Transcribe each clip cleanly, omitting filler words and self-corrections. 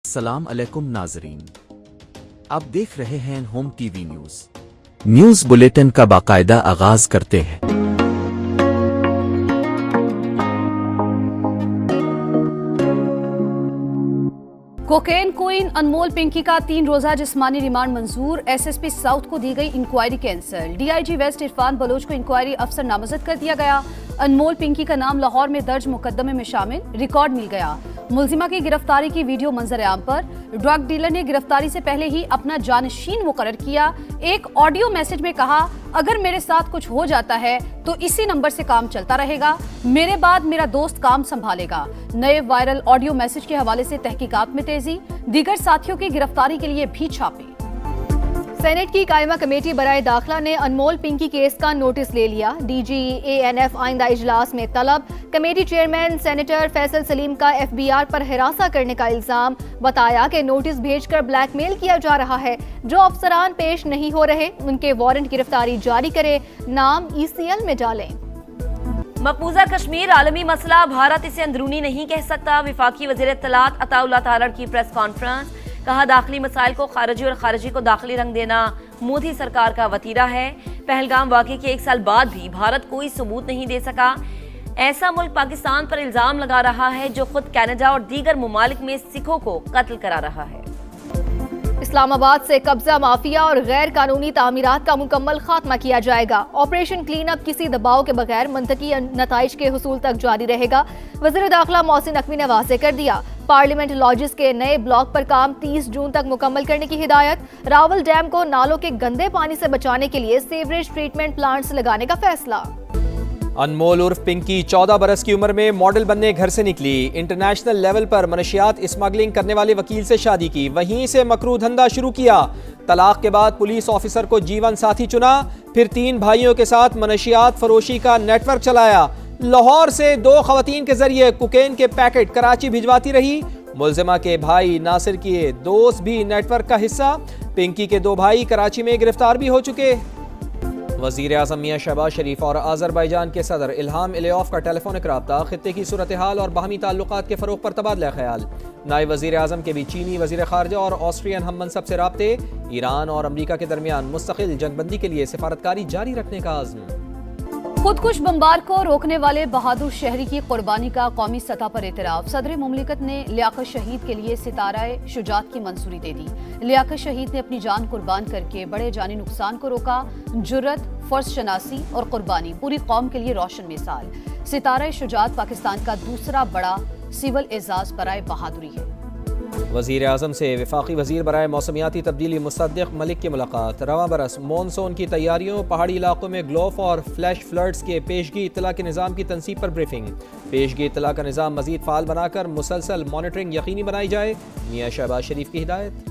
السلام علیکم ناظرین، آپ دیکھ رہے ہیں home T V news bulletin کا باقاعدہ آغاز کرتے ہیں۔ کوکین کوئن انمول پنکی کا 3 روزہ جسمانی ریمانڈ منظور، ایس ایس پی ساؤتھ کو دی گئی inquiry cancel, D I G West Irfan Baloch کو انکوائری افسر نامزد کر دیا گیا۔ انمول پنکی کا نام لاہور میں درج مقدمے میں شامل، ریکارڈ مل گیا۔ ملزمہ کی گرفتاری کی ویڈیو منظر عام پر، ڈرگ ڈیلر نے گرفتاری سے پہلے ہی اپنا جانشین مقرر کیا۔ ایک آڈیو میسج میں کہا، اگر میرے ساتھ کچھ ہو جاتا ہے تو اسی نمبر سے کام چلتا رہے گا، میرے بعد میرا دوست کام سنبھالے گا۔ نئے وائرل آڈیو میسج کے حوالے سے تحقیقات میں تیزی، دیگر ساتھیوں کی گرفتاری کے لیے بھی چھاپے۔ سینیٹ کی قائمہ کمیٹی برائے داخلہ نے انمول پنکی کیس کا نوٹس لے لیا۔ ڈی جی اے این ایف آئندہ اجلاس میں طلب۔ کمیٹی چیئرمین سینیٹر فیصل سلیم کا ایف بی آر پر ہراساں کرنے کا الزام، بتایا کہ نوٹس بھیج کر بلیک میل کیا جا رہا ہے، جو افسران پیش نہیں ہو رہے ان کے وارنٹ گرفتاری جاری کرے، نام ای سی ایل میں ڈالیں۔ مقبوضہ کشمیر عالمی مسئلہ، بھارت اسے اندرونی نہیں کہہ سکتا، وفاقی وزیر اطلاعات عطا اللہ تالڑ کی پریس کانفرنس، کہا داخلی مسائل کو خارجی اور خارجی کو داخلی رنگ دینا مودی سرکار کا وتیرہ ہے۔ پہلگام واقعے کے 1 سال بعد بھی بھارت کوئی ثبوت نہیں دے سکا، ایسا ملک پاکستان پر الزام لگا رہا ہے جو خود کینیڈا اور دیگر ممالک میں سکھوں کو قتل کرا رہا ہے۔ اسلام آباد سے قبضہ مافیا اور غیر قانونی تعمیرات کا مکمل خاتمہ کیا جائے گا۔ آپریشن کلین اپ کسی دباؤ کے بغیر منطقی نتائج کے حصول تک جاری رہے گا، وزیر داخلہ محسن نقوی نے واضح کر دیا۔ پارلیمنٹ لاجز کے نئے بلاک پر کام 30 جون تک مکمل کرنے کی ہدایت۔ راول ڈیم کو نالوں کے گندے پانی سے بچانے کے لیے سیوریج ٹریٹمنٹ پلانٹس لگانے کا فیصلہ۔ انمول عرف پنکی 14 برس کی عمر میں ماڈل بننے گھر سے نکلی، انٹرنیشنل لیول پر منشیات اسمگلنگ کرنے والے وکیل سے شادی کی، وہیں سے مکروہ دھندا شروع کیا۔ طلاق کے بعد پولیس آفیسر کو جیون ساتھی چنا، پھر 3 بھائیوں کے ساتھ منشیات فروشی کا نیٹ ورک چلایا۔ لاہور سے 2 خواتین کے ذریعے کوکین کے پیکٹ کراچی بھجواتی رہی۔ ملزمہ کے بھائی ناصر کے دوست بھی نیٹ ورک کا حصہ، پنکی کے 2 بھائی کراچی میں گرفتار بھی ہو چکے۔ وزیر اعظم میاں شہباز شریف اور آذربائیجان کے صدر الہام علیوف کا ٹیلی فونک رابطہ، خطے کی صورتحال اور باہمی تعلقات کے فروغ پر تبادلہ خیال۔ نائب وزیر اعظم کے بھی چینی وزیر خارجہ اور آسٹریین ہم منصب سے رابطے، ایران اور امریکہ کے درمیان مستقل جنگ بندی کے لیے سفارتکاری جاری رکھنے کا عزم۔ خودکش بمبار کو روکنے والے بہادر شہری کی قربانی کا قومی سطح پر اعتراف، صدر مملکت نے لیاقت شہید کے لیے ستارہ شجاعت کی منظوری دے دی۔ لیاقت شہید نے اپنی جان قربان کر کے بڑے جانی نقصان کو روکا، جرت، فرض شناسی اور قربانی پوری قوم کے لیے روشن مثال۔ ستارہ شجاعت پاکستان کا دوسرا بڑا سول اعزاز برائے بہادری ہے۔ وزیر اعظم سے وفاقی وزیر برائے موسمیاتی تبدیلی مصدق ملک کی ملاقات، رواں برس مونسون کی تیاریوں، پہاڑی علاقوں میں گلوف اور فلیش فلڈز کے پیشگی اطلاع کے نظام کی تنصیب پر بریفنگ، پیشگی اطلاع کا نظام مزید فعال بنا کر مسلسل مانیٹرنگ یقینی بنائی جائے، میاں شہباز شریف کی ہدایت۔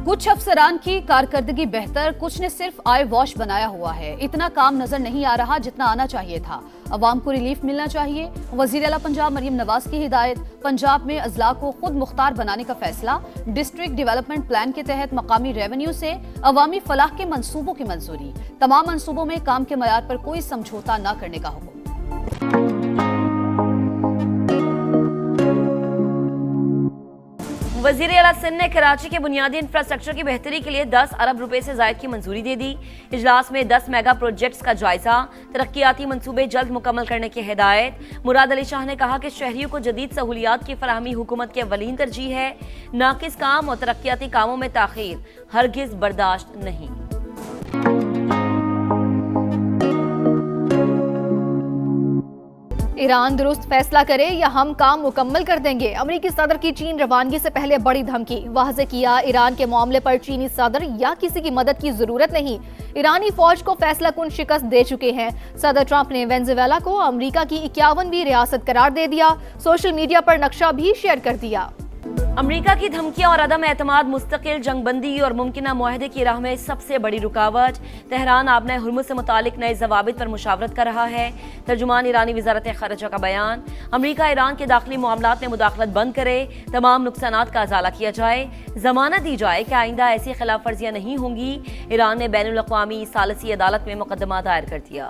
کچھ افسران کی کارکردگی بہتر، کچھ نے صرف آئی واش بنایا ہوا ہے، اتنا کام نظر نہیں آ رہا جتنا آنا چاہیے تھا، عوام کو ریلیف ملنا چاہیے۔ وزیر اعلیٰ پنجاب مریم نواز کی ہدایت، پنجاب میں اضلاع کو خود مختار بنانے کا فیصلہ، ڈسٹرکٹ ڈیولپمنٹ پلان کے تحت مقامی ریونیو سے عوامی فلاح کے منصوبوں کی منظوری، تمام منصوبوں میں کام کے معیار پر کوئی سمجھوتا نہ کرنے کا حکم۔ وزیر اعلیٰ سندھ نے کراچی کے بنیادی انفراسٹرکچر کی بہتری کے لیے 10 ارب روپے سے زائد کی منظوری دے دی۔ اجلاس میں 10 میگا پروجیکٹس کا جائزہ، ترقیاتی منصوبے جلد مکمل کرنے کی ہدایت۔ مراد علی شاہ نے کہا کہ شہریوں کو جدید سہولیات کی فراہمی حکومت کی اولین ترجیح ہے، ناقص کام اور ترقیاتی کاموں میں تاخیر ہرگز برداشت نہیں۔ ایران درست فیصلہ کرے یا ہم کام مکمل کر دیں گے، امریکی صدر کی چین روانگی سے پہلے بڑی دھمکی، واضح کیا ایران کے معاملے پر چینی صدر یا کسی کی مدد کی ضرورت نہیں، ایرانی فوج کو فیصلہ کن شکست دے چکے ہیں۔ صدر ٹرمپ نے وینزویلا کو امریکہ کی 51ویں ریاست قرار دے دیا، سوشل میڈیا پر نقشہ بھی شیئر کر دیا۔ امریکہ کی دھمکیاں اور عدم اعتماد مستقل جنگ بندی اور ممکنہ معاہدے کی راہ میں سب سے بڑی رکاوٹ، تہران آبنہ ہرمز سے متعلق نئے ضوابط پر مشاورت کر رہا ہے، ترجمان ایرانی وزارت خارجہ کا بیان، امریکہ ایران کے داخلی معاملات میں مداخلت بند کرے، تمام نقصانات کا ازالہ کیا جائے، ضمانت دی جائے کہ آئندہ ایسی خلاف ورزیاں نہیں ہوں گی۔ ایران نے بین الاقوامی ثالثی عدالت میں مقدمہ دائر کر دیا۔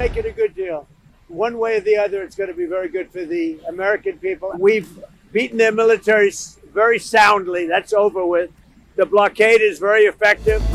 Make it a good deal. One way or the other, it's going to be very good for the American people. We've beaten their militaries very soundly. That's over with. The blockade is very effective.